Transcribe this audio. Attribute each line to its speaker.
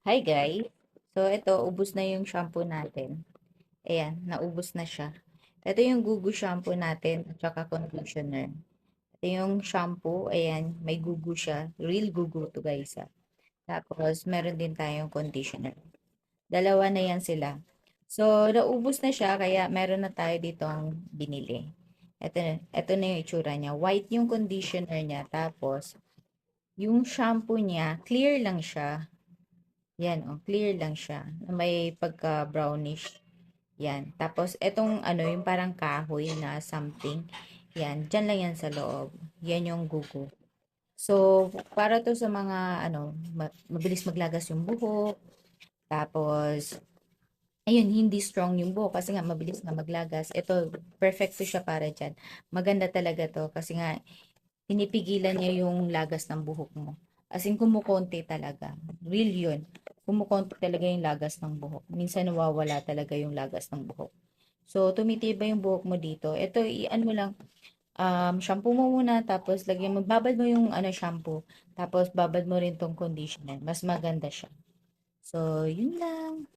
Speaker 1: Hi guys! So ito, ubos na yung shampoo natin. Ayan, naubos na siya. Ito yung Gugu shampoo natin at saka conditioner. Ito yung shampoo, ayan, may Gugu siya. Real Gugu to guys ah. Tapos, meron din tayong conditioner. Dalawa na yan sila. So, naubos na siya, kaya meron na tayo ditong binili. Ito na yung itsura niya. White yung conditioner niya. Tapos, yung shampoo niya, clear lang siya. Yan, oh, clear lang siya. May pagka-brownish. Yan. Tapos, etong ano, yung parang kahoy na something. Yan, dyan lang yan sa loob. Yan yung gugo. So, para to sa mga, ano, mabilis maglagas yung buhok. Tapos, ayun, hindi strong yung buhok kasi nga mabilis na maglagas. Ito, perfecto siya para dyan. Maganda talaga to kasi nga, pinipigilan niya yung lagas ng buhok mo. As in, kumukonti talaga. Real yun. Kumukonti talaga yung lagas ng buhok. Minsan nawawala talaga yung lagas ng buhok. So, tumitibay yung buhok mo dito. Ito, i-ano mo lang, shampoo mo muna, tapos lagyan mo, babad mo yung ano, shampoo. Tapos, babad mo rin tong conditioner. Mas maganda siya. So, yun lang.